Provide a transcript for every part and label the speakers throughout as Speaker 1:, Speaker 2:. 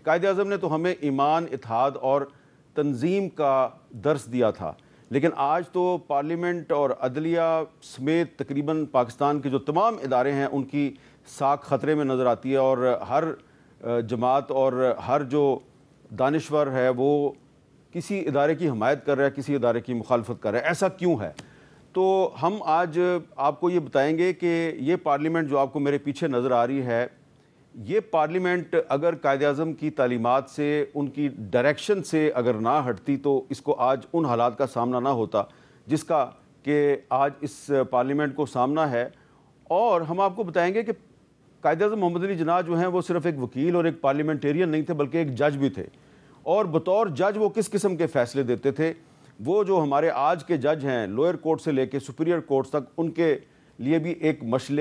Speaker 1: قائد اعظم نے تو ہمیں ایمان، اتحاد اور تنظیم کا درس دیا تھا، لیکن آج تو پارلیمنٹ اور عدلیہ سمیت تقریباً پاکستان کے جو تمام ادارے ہیں ان کی ساکھ خطرے میں نظر آتی ہے، اور ہر جماعت اور ہر جو دانشور ہے وہ کسی ادارے کی حمایت کر رہا ہے، کسی ادارے کی مخالفت کر رہا ہے۔ ایسا کیوں ہے؟ تو ہم آج آپ کو یہ بتائیں گے کہ یہ پارلیمنٹ جو آپ کو میرے پیچھے نظر آ رہی ہے، یہ پارلیمنٹ اگر قائد اعظم کی تعلیمات سے، ان کی ڈائریکشن سے اگر نہ ہٹتی تو اس کو آج ان حالات کا سامنا نہ ہوتا جس کا کہ آج اس پارلیمنٹ کو سامنا ہے۔ اور ہم آپ کو بتائیں گے کہ قائد اعظم محمد علی جناح جو ہیں وہ صرف ایک وکیل اور ایک پارلیمنٹیرین نہیں تھے، بلکہ ایک جج بھی تھے، اور بطور جج وہ کس قسم کے فیصلے دیتے تھے۔ وہ جو ہمارے آج کے جج ہیں لوئر کورٹ سے لے کے سپیریئر کورٹ تک، ان کے لیے بھی ایک مشعل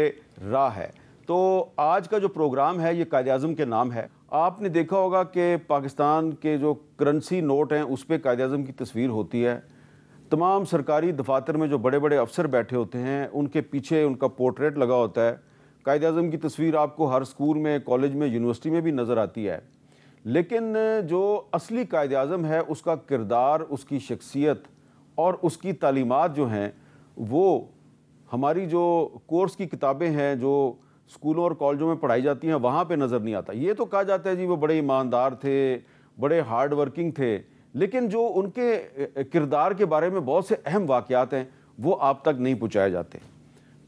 Speaker 1: راہ ہے۔ تو آج کا جو پروگرام ہے یہ قائد اعظم کے نام ہے۔ آپ نے دیکھا ہوگا کہ پاکستان کے جو کرنسی نوٹ ہیں اس پہ قائد اعظم کی تصویر ہوتی ہے، تمام سرکاری دفاتر میں جو بڑے بڑے افسر بیٹھے ہوتے ہیں ان کے پیچھے ان کا پورٹریٹ لگا ہوتا ہے۔ قائد اعظم کی تصویر آپ کو ہر اسکول میں، کالج میں، یونیورسٹی میں بھی نظر آتی ہے، لیکن جو اصلی قائد اعظم ہے اس کا کردار، اس کی شخصیت اور اس کی تعلیمات جو ہیں وہ ہماری جو کورس کی کتابیں ہیں جو اسکولوں اور کالجوں میں پڑھائی جاتی ہیں وہاں پہ نظر نہیں آتا۔ یہ تو کہا جاتا ہے جی وہ بڑے ایماندار تھے، بڑے ہارڈ ورکنگ تھے، لیکن جو ان کے کردار کے بارے میں بہت سے اہم واقعات ہیں وہ آپ تک نہیں پہنچائے جاتے۔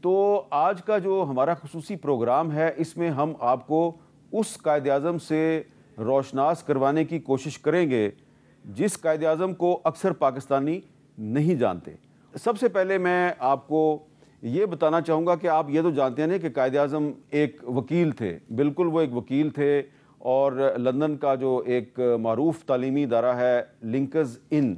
Speaker 1: تو آج کا جو ہمارا خصوصی پروگرام ہے اس میں ہم آپ کو اس قائد اعظم سے روشناس کروانے کی کوشش کریں گے جس قائد اعظم کو اکثر پاکستانی نہیں جانتے۔ سب سے پہلے میں آپ کو یہ بتانا چاہوں گا کہ آپ یہ تو جانتے ہیں کہ قائد اعظم ایک وکیل تھے، بالکل وہ ایک وکیل تھے، اور لندن کا جو ایک معروف تعلیمی ادارہ ہے لنکز ان،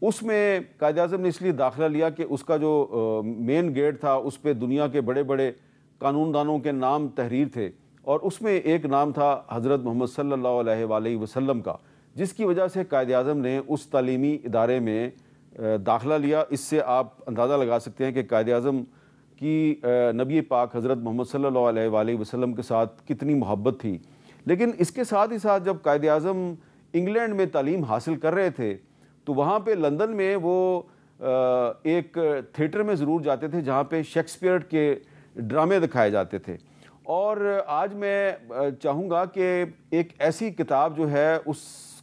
Speaker 1: اس میں قائد اعظم نے اس لیے داخلہ لیا کہ اس کا جو مین گیٹ تھا اس پہ دنیا کے بڑے بڑے قانون دانوں کے نام تحریر تھے، اور اس میں ایک نام تھا حضرت محمد صلی اللہ علیہ وآلہ وسلم کا، جس کی وجہ سے قائد اعظم نے اس تعلیمی ادارے میں داخلہ لیا۔ اس سے آپ اندازہ لگا سکتے ہیں کہ قائد اعظم کی نبی پاک حضرت محمد صلی اللہ علیہ وآلہ وسلم کے ساتھ کتنی محبت تھی۔ لیکن اس کے ساتھ ہی ساتھ جب قائد اعظم انگلینڈ میں تعلیم حاصل کر رہے تھے تو وہاں پہ لندن میں وہ ایک تھیٹر میں ضرور جاتے تھے جہاں پہ شیکسپیئر کے ڈرامے دکھائے جاتے تھے۔ اور آج میں چاہوں گا کہ ایک ایسی کتاب جو ہے اس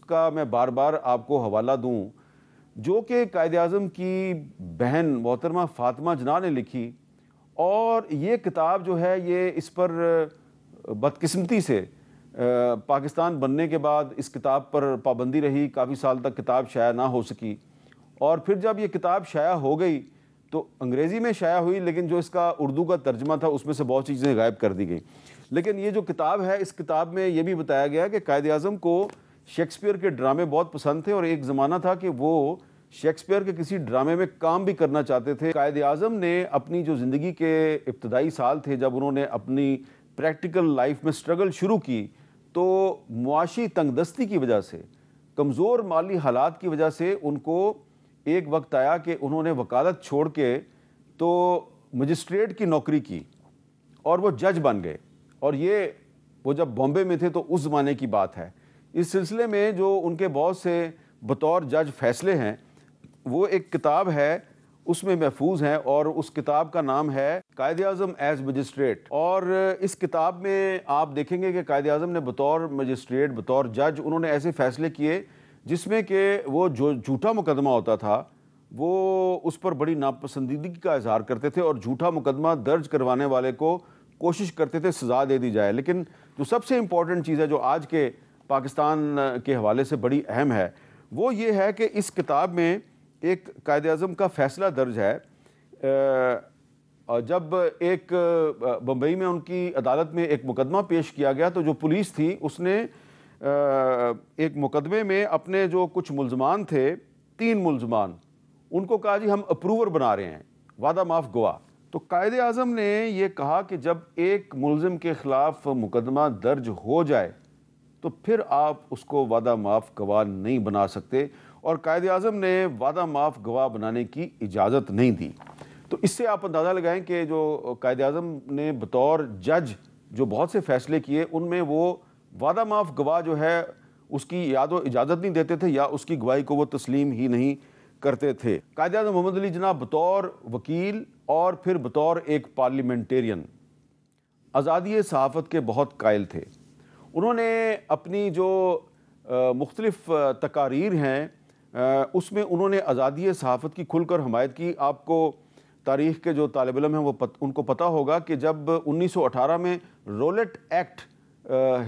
Speaker 1: کا میں بار بار آپ کو حوالہ دوں جو کہ قائد اعظم کی بہن محترمہ فاطمہ جناح نے لکھی، اور یہ کتاب جو ہے یہ اس پر بدقسمتی سے پاکستان بننے کے بعد اس کتاب پر پابندی رہی، کافی سال تک کتاب شائع نہ ہو سکی، اور پھر جب یہ کتاب شائع ہو گئی تو انگریزی میں شائع ہوئی، لیکن جو اس کا اردو کا ترجمہ تھا اس میں سے بہت چیزیں غائب کر دی گئیں۔ لیکن یہ جو کتاب ہے اس کتاب میں یہ بھی بتایا گیا کہ قائد اعظم کو شیکسپیئر کے ڈرامے بہت پسند تھے، اور ایک زمانہ تھا کہ وہ شیکسپیئر کے کسی ڈرامے میں کام بھی کرنا چاہتے تھے۔ قائد اعظم نے اپنی جو زندگی کے ابتدائی سال تھے جب انہوں نے اپنی پریکٹیکل لائف میں سٹرگل شروع کی تو معاشی تنگ دستی کی وجہ سے، کمزور مالی حالات کی وجہ سے ان کو ایک وقت آیا کہ انہوں نے وکالت چھوڑ کے تو مجسٹریٹ کی نوکری کی اور وہ جج بن گئے، اور یہ وہ جب بامبے میں تھے تو اس زمانے کی بات ہے۔ اس سلسلے میں جو ان کے بہت سے بطور جج فیصلے ہیں وہ ایک کتاب ہے اس میں محفوظ ہیں، اور اس کتاب کا نام ہے قائد اعظم ایز مجسٹریٹ۔ اور اس کتاب میں آپ دیکھیں گے کہ قائد اعظم نے بطور مجسٹریٹ، بطور جج، انہوں نے ایسے فیصلے کیے جس میں کہ وہ جو جھوٹا مقدمہ ہوتا تھا وہ اس پر بڑی ناپسندیدگی کا اظہار کرتے تھے، اور جھوٹا مقدمہ درج کروانے والے کو کوشش کرتے تھے سزا دے دی جائے۔ لیکن جو سب سے امپورٹنٹ چیز ہے جو آج کے پاکستان کے حوالے سے بڑی اہم ہے وہ یہ ہے کہ اس کتاب میں ایک قائد اعظم کا فیصلہ درج ہے۔ جب ایک بمبئی میں ان کی عدالت میں ایک مقدمہ پیش کیا گیا تو جو پولیس تھی اس نے ایک مقدمے میں اپنے جو کچھ ملزمان تھے، 3 ملزمان، ان کو کہا جی ہم اپروور بنا رہے ہیں، وعدہ معاف گواہ۔ تو قائد اعظم نے یہ کہا کہ جب ایک ملزم کے خلاف مقدمہ درج ہو جائے تو پھر آپ اس کو وعدہ معاف گواہ نہیں بنا سکتے، اور قائد اعظم نے وعدہ معاف گواہ بنانے کی اجازت نہیں دی۔ تو اس سے آپ اندازہ لگائیں کہ جو قائد اعظم نے بطور جج جو بہت سے فیصلے کیے ان میں وہ وعدہ معاف گواہ جو ہے اس کی یا تو اجازت نہیں دیتے تھے یا اس کی گواہی کو وہ تسلیم ہی نہیں کرتے تھے۔ قائد اعظم محمد علی جناح بطور وکیل اور پھر بطور ایک پارلیمنٹیرین آزادی صحافت کے بہت قائل تھے۔ انہوں نے اپنی جو مختلف تقاریر ہیں اس میں انہوں نے آزادی صحافت کی کھل کر حمایت کی۔ آپ کو تاریخ کے جو طالب علم ہیں ان کو پتہ ہوگا کہ جب 1918 میں رولٹ ایکٹ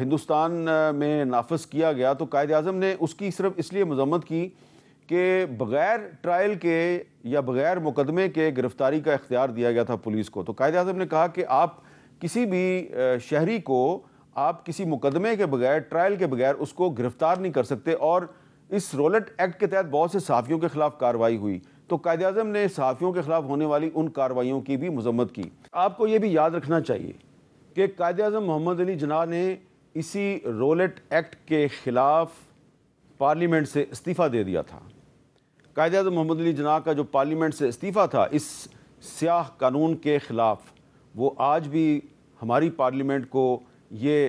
Speaker 1: ہندوستان میں نافذ کیا گیا تو قائد اعظم نے اس کی صرف اس لیے مذمت کی کہ بغیر ٹرائل کے یا بغیر مقدمے کے گرفتاری کا اختیار دیا گیا تھا پولیس کو۔ تو قائد اعظم نے کہا کہ آپ کسی بھی شہری کو آپ کسی مقدمے کے بغیر ٹرائل کے بغیر اس کو گرفتار نہیں کر سکتے، اور اس رولٹ ایکٹ کے تحت بہت سے صحافیوں کے خلاف کارروائی ہوئی۔ تو قائد اعظم نے صحافیوں کے خلاف ہونے والی ان کارروائیوں کی بھی مذمت کی۔ آپ کو یہ بھی یاد رکھنا چاہیے کہ قائد اعظم محمد علی جناح نے اسی رولٹ ایکٹ کے خلاف پارلیمنٹ سے استعفیٰ دے دیا تھا۔ قائد اعظم محمد علی جناح کا جو پارلیمنٹ سے استعفیٰ تھا اس سیاہ قانون کے خلاف، وہ آج بھی ہماری پارلیمنٹ کو یہ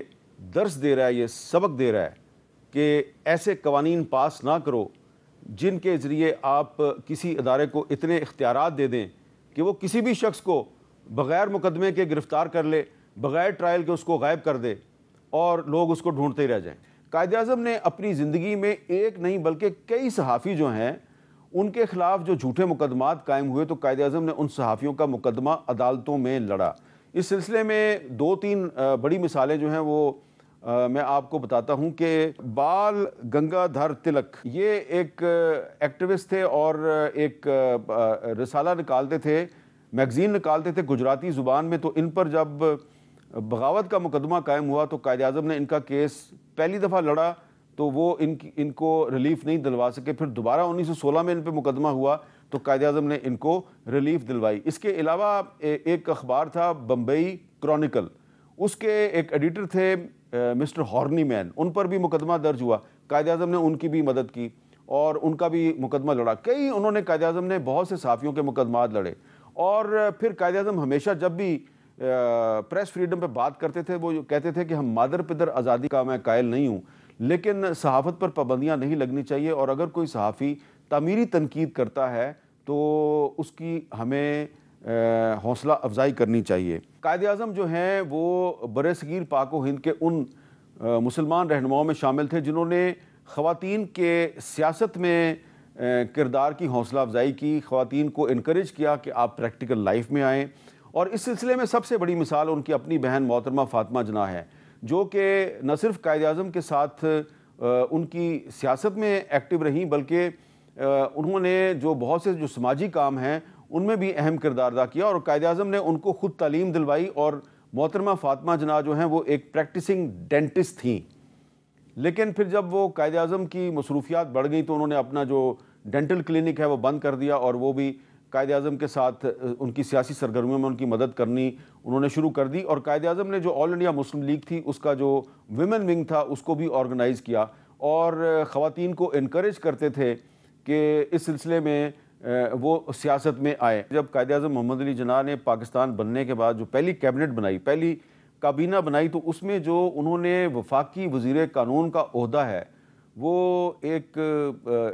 Speaker 1: درس دے رہا ہے، یہ سبق دے رہا ہے کہ ایسے قوانین پاس نہ کرو جن کے ذریعے آپ کسی ادارے کو اتنے اختیارات دے دیں کہ وہ کسی بھی شخص کو بغیر مقدمے کے گرفتار کر لے، بغیر ٹرائل کے اس کو غائب کر دے اور لوگ اس کو ڈھونڈتے ہی رہ جائیں۔ قائد اعظم نے اپنی زندگی میں ایک نہیں بلکہ کئی صحافی جو ہیں ان کے خلاف جو جھوٹے مقدمات قائم ہوئے تو قائد اعظم نے ان صحافیوں کا مقدمہ عدالتوں میں لڑا۔ اس سلسلے میں دو تین بڑی مثالیں جو ہیں وہ میں آپ کو بتاتا ہوں کہ بال گنگا دھر تلک یہ ایک ایکٹیوسٹ تھے اور ایک رسالہ نکالتے تھے، میگزین نکالتے تھے گجراتی زبان میں۔ تو ان پر جب بغاوت کا مقدمہ قائم ہوا تو قائد اعظم نے ان کا کیس پہلی دفعہ لڑا تو وہ ان کو ریلیف نہیں دلوا سکے۔ پھر دوبارہ 1916 میں ان پہ مقدمہ ہوا تو قائد اعظم نے ان کو ریلیف دلوائی۔ اس کے علاوہ ایک اخبار تھا بمبئی کرونیکل، اس کے ایک ایڈیٹر تھے مسٹر ہارنی مین، ان پر بھی مقدمہ درج ہوا۔ قائد اعظم نے ان کی بھی مدد کی اور ان کا بھی مقدمہ لڑا۔ انہوں نے قائد اعظم نے بہت سے صحافیوں کے مقدمات لڑے۔ اور پھر قائد اعظم ہمیشہ جب بھی پریس فریڈم پہ بات کرتے تھے وہ کہتے تھے کہ ہم مادر پدر آزادی کا میں قائل نہیں ہوں، لیکن صحافت پر پابندیاں نہیں لگنی چاہیے، اور اگر کوئی صحافی تعمیری تنقید کرتا ہے تو اس کی ہمیں حوصلہ افزائی کرنی چاہیے۔ قائد اعظم جو ہیں وہ برصغیر پاک و ہند کے ان مسلمان رہنماؤں میں شامل تھے جنہوں نے خواتین کے سیاست میں کردار کی حوصلہ افزائی کی، خواتین کو انکریج کیا کہ آپ پریکٹیکل لائف میں آئیں۔ اور اس سلسلے میں سب سے بڑی مثال ان کی اپنی بہن محترمہ فاطمہ جناح ہے، جو کہ نہ صرف قائد اعظم کے ساتھ ان کی سیاست میں ایکٹیو رہیں بلکہ انہوں نے جو بہت سے جو سماجی کام ہیں ان میں بھی اہم کردار ادا کیا، اور قائد اعظم نے ان کو خود تعلیم دلوائی۔ اور محترمہ فاطمہ جناح جو ہیں وہ ایک پریکٹسنگ ڈینٹسٹ تھیں، لیکن پھر جب وہ قائد اعظم کی مصروفیات بڑھ گئیں تو انہوں نے اپنا جو ڈینٹل کلینک ہے وہ بند کر دیا، اور وہ بھی قائد اعظم کے ساتھ ان کی سیاسی سرگرمیوں میں ان کی مدد کرنی انہوں نے شروع کر دی۔ اور قائد اعظم نے جو آل انڈیا مسلم لیگ تھی اس کا جو ویمن ونگ تھا اس کو بھی آرگنائز کیا، اور خواتین کو انکریج کرتے تھے کہ اس سلسلے میں وہ سیاست میں آئے۔ جب قائد اعظم محمد علی جناح نے پاکستان بننے کے بعد جو پہلی کیبنٹ بنائی، پہلی کابینہ بنائی، تو اس میں جو انہوں نے وفاقی وزیر قانون کا عہدہ ہے وہ ایک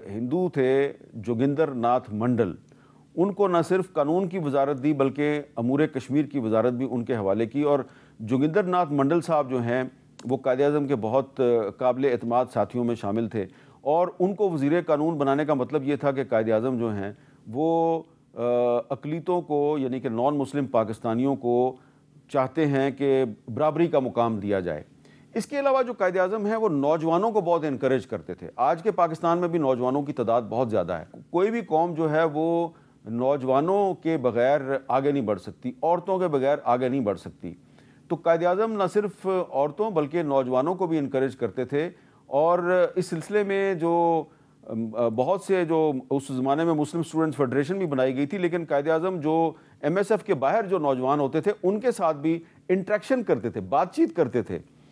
Speaker 1: ہندو تھے جوگندر ناتھ منڈل۔ ان کو نہ صرف قانون کی وزارت دی بلکہ امور کشمیر کی وزارت بھی ان کے حوالے کی۔ اور جوگندر ناتھ منڈل صاحب جو ہیں وہ قائد اعظم کے بہت قابل اعتماد ساتھیوں میں شامل تھے، اور ان کو وزیر قانون بنانے کا مطلب یہ تھا کہ قائد اعظم جو ہیں وہ اقلیتوں کو یعنی کہ نان مسلم پاکستانیوں کو چاہتے ہیں کہ برابری کا مقام دیا جائے۔ اس کے علاوہ جو قائد اعظم ہیں وہ نوجوانوں کو بہت انکریج کرتے تھے۔ آج کے پاکستان میں بھی نوجوانوں کی تعداد بہت زیادہ ہے، کوئی بھی قوم جو ہے وہ نوجوانوں کے بغیر آگے نہیں بڑھ سکتی، عورتوں کے بغیر آگے نہیں بڑھ سکتی۔ تو قائد اعظم نہ صرف عورتوں بلکہ نوجوانوں کو بھی انکریج کرتے تھے، اور اس سلسلے میں جو بہت سے جو اس زمانے میں مسلم اسٹوڈنٹس فیڈریشن بھی بنائی گئی تھی، لیکن قائد اعظم جو ایم ایس ایف کے باہر جو نوجوان ہوتے تھے ان کے ساتھ بھی انٹریکشن کرتے تھے، بات چیت کرتے تھے۔